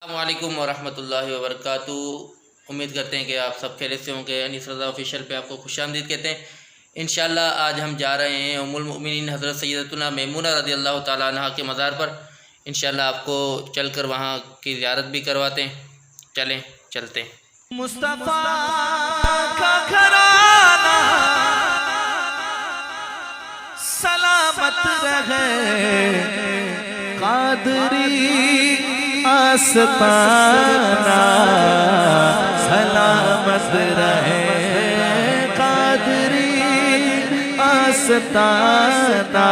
السلام علیکم ورحمۃ اللہ وبرکاتہ۔ امید کرتے ہیں کہ آپ سب خیریت سے ہوں گے۔ انیس رضا آفیشیل پہ آپ کو خوش آمدید کہتے ہیں۔ انشاءاللہ آج ہم جا رہے ہیں ام المؤمنین حضرت سیدتنا میمونہ رضی اللہ تعالیٰ عنہ کے مزار پر۔ انشاءاللہ آپ کو چل کر وہاں کی زیارت بھی کرواتے ہیں۔ چلیں چلتے ہیں۔ مصطفیٰ کا گھرانہ سلامت رہے، قادری آستانہ سلامت رہے، قادری آستانہ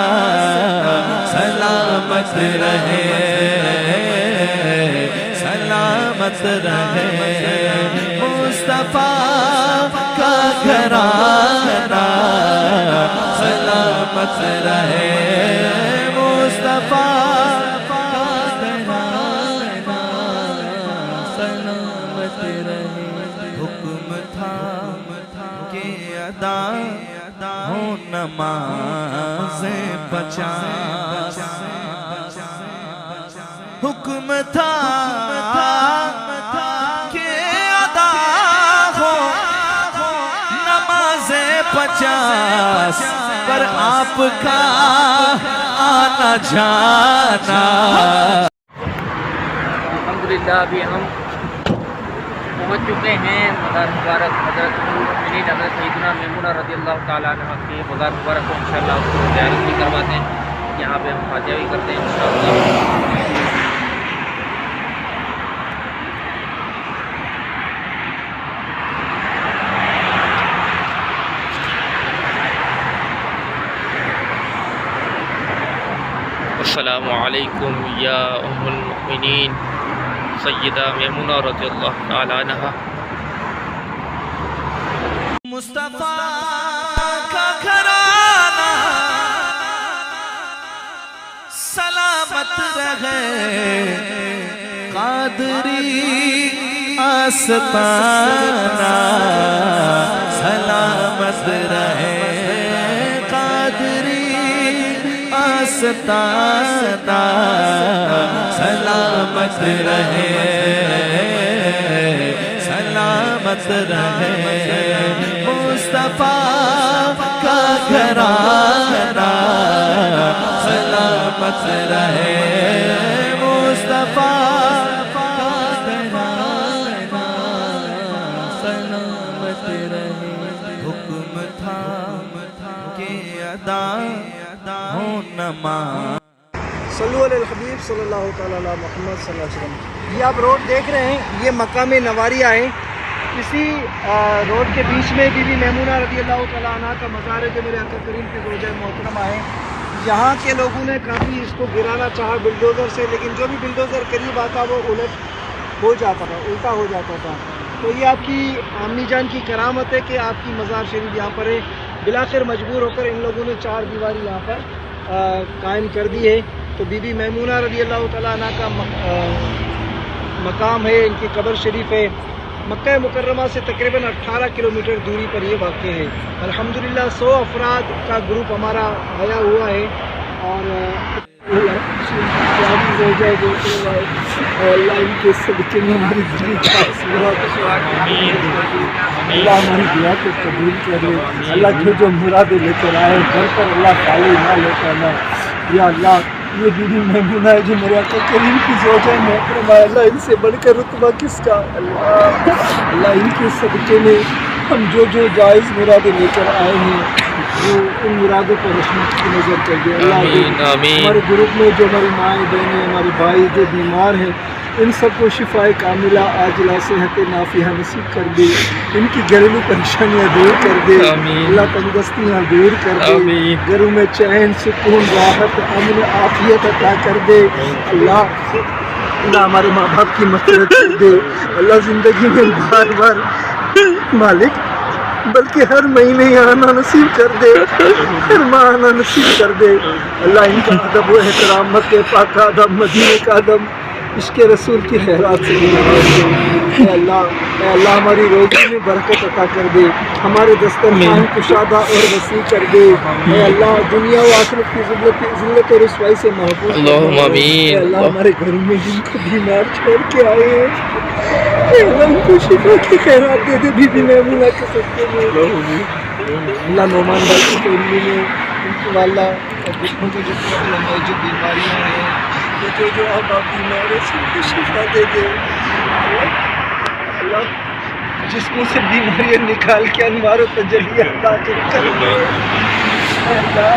سلامت رہے، سلامت رہے، مصطفیٰ کا گھرانہ سلامت رہے، مصطفیٰ ہو نماز 50، حکم تھا کہ ادا ہو نماز 50، پر آپ کا آنا جانا۔ الحمدللہ ابھی ہم پہنچ چکے ہیں مزار مبارک حضرت المؤمنین حضرت سیدنا میمونہ رضی اللہ تعالیٰ عنہ کے مزار مبارک کو۔ انشاءاللہ آپ کو زیارت بھی کرواتے ہیں، یہاں پہ ہم فاتحہ بھی کرتے ہیں انشاءاللہ۔ السلام علیکم یا ام المؤمنین سیدہ میمونہ رضی اللہ تعالیٰ عنہ۔ مصطفیٰ کا گھرانہ سلامت رہے، قادری آستانہ سلامت رہے، قادری آستانہ سلامت رہے، سلامت رہے، مصطفیٰ کا گھرانہ سلامت رہے، مصطفیٰ کا گھرانہ سلامت رہے، حکم تھا کہ ادا ہو نماز۔ صلو علی الحبیب صلی اللہ تعالیٰ علی محمد صلی اللہ علیہ وسلم۔ یہ آپ روڈ دیکھ رہے ہیں، یہ مقام نواریہ ہے۔ اسی روڈ کے بیچ میں بی بی میمونہ رضی اللہ تعالیٰ عنہ کا مزار ہے جو میرے آقا کریم کی زوجہ محترمہ ہے۔ یہاں کے لوگوں نے کافی اس کو گرانا چاہا بلڈوزر سے، لیکن جو بھی بلڈوزر قریب آتا وہ الٹ ہو جاتا تھا، الٹا ہو جاتا تھا۔ تو یہ آپ کی امی جان کی کرامت ہے کہ آپ کی مزار شریف یہاں پر ہے۔ بلاخر مجبور ہو کر ان لوگوں نے 4 دیواری یہاں پر قائم کر دی ہے۔ تو بی بی میمونہ رضی اللہ تعالیٰ عنہ کا مقام ہے، ان کی قبر شریف ہے۔ مکہ مکرمہ سے تقریباً 18 کلومیٹر دوری پر یہ واقع ہے۔ الحمدللہ 100 افراد کا گروپ ہمارا آیا ہوا ہے، اور اللہ ان کے صدقے میں ہماری اللہ ہماری دعا کو قبول کرے۔ اللہ جو مرادیں لے کر آئے گھر پر اللہ خالی نہ لے کر آنا۔ یا اللہ یہ بی بی میمونہ ہے جو میرے آقا کریم کی زوجہ محترمہ ہے، اللہ ان سے بڑھ کر رتبہ کس کا؟ اللہ ان کے صدقے میں ہم جو جائز مرادیں لے کر آئے ہیں وہ ان مرادوں پر رحمت کی نظر کر دے۔ اللہ ہمارے گروپ میں جو ہماری مائیں بہنیں ہمارے بھائی جو بیمار ہیں ان سب کو شفاء کاملہ عاجلہ صحت نافعہ نصیب کر دے، ان کی گھریلو پریشانیاں دور کر دے، اللہ تنگستیاں دور کر دے، گھروں میں چین سکون راحت امن عافیت عطا کر دے۔ اللہ ہمارے ماں باپ کی مغفرت کر دے۔ اللہ زندگی میں بار بار مالک بلکہ ہر مہینے آنا نصیب کر دے، ہر ماہ آنا نصیب کر دے۔ اللہ ان کا ادب و احترام مکہ پاک کا ادب، مدینے کا ادب، عشق رسول کی خیرات سے بھی نواز دے۔ اے اللہ ہماری روزی میں برکت عطا کر دے، ہمارے دسترخوان کشادہ اور وسیع کر دے۔ اے اللہ دنیا و آخرت کی ذلت و رسوائی سے محفوظ کر دے۔ اللہم آمین۔ اے اللہ ہمارے گھروں میں جن کو بیمار چھوڑ کے آئے ہیں، اے اللہ ان کو شفا کی خیرات دے دے، بی بی میمونہ کے صدقے میں۔ اللہ نعمان بھائی کی فیملی میں ان کی والدہ اور بچوں کو جتنے علماء جو بیماریاں ہیں، جو اب آپ بیمار ہیں سب کو شفا دے دے۔ اللہ جسموں سے بیماریاں نکال کے انوار و تجلیات نازل کر دے۔ اے اللہ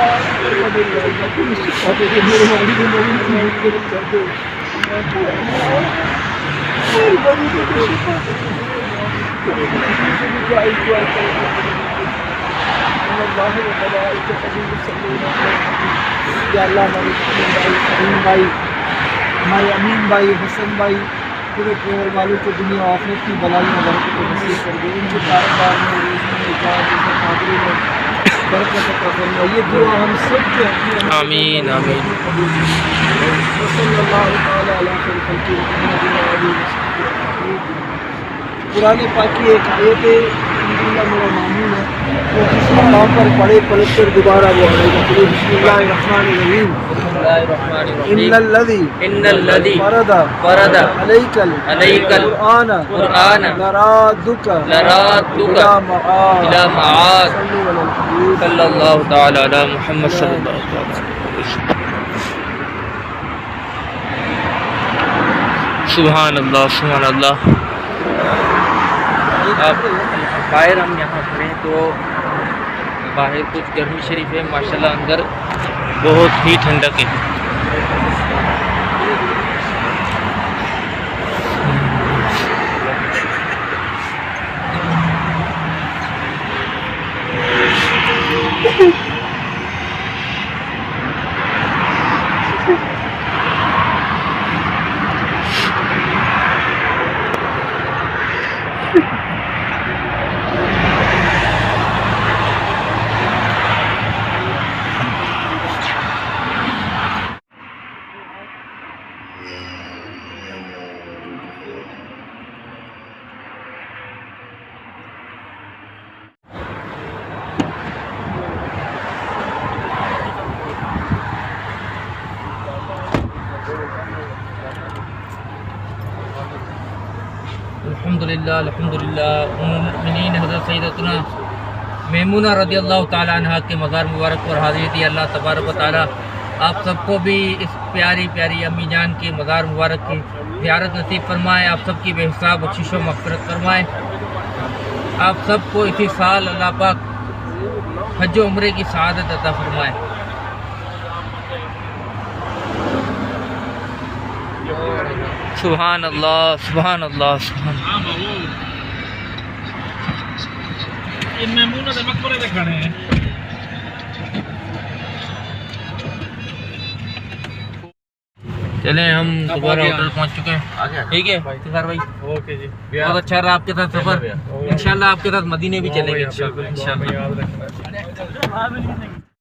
تم شفا دے دے، میرے والد مومن کی مغفرت کر دے۔ میری بڑی کو شفا دے دے۔ یا اللہ ہمارے کریم بھائی، ہمارے امین بھائی، حسن بھئی، پورے ٹریول والوں کو دنیا و آخرت کی بلائیوں برکت کو نصیب کر دے، ان کے کاروبار میں، روزی میں، جان میں، حاضری میں برکت عطا فرما۔ یہ دعا ہم سب کے آمین آمین۔ صلی اللہ تعالیٰ علیہ وسلم۔ قرآن پاک کی ایک آیت ہے، الحمدللہ میرا معمول ہے، وہ جس مقام پر پڑھے پلٹ کر دوبارہ وہ آئے گا۔ بسم اللہ الرحمن الرحیم۔ ان الذی فرض علیک القرآن لرادک الی معاد صلی اللہ تعالی علی محمد صلی اللہ علیہ وسلم۔ سبحان اللہ سبحان اللہ۔ اب باہر ہم یہاں کھڑے ہیں تو باہر کچھ گرمی شریف ہے، ماشاءاللہ اندر بہت ہی ٹھنڈک ہے۔ الحمدللہ ام المؤمنین حضرت سیدتنا میمونہ رضی اللہ تعالیٰ عنہ کے مزار مبارک پر حاضری دی۔ اللہ تبارک و تعالیٰ آپ سب کو بھی اس پیاری پیاری امی جان کے مزار مبارک کی زیارت نصیب فرمائے، آپ سب کی بے حساب بخشش و مغفرت فرمائے، آپ سب کو اسی سال اللہ پاک حج و عمرے کی سعادت عطا فرمائے۔ سبحان اللہ سبحان اللہ سبحان اللہ۔ چلیں ہم دوبارہ ہوٹل پہنچ چکے ہیں، ٹھیک ہے افتخار بھائی، اوکے جی، بہت اچھا رہا آپ کے ساتھ سفر، انشاءاللہ آپ کے ساتھ مدینے بھی چلیں گے انشاءاللہ۔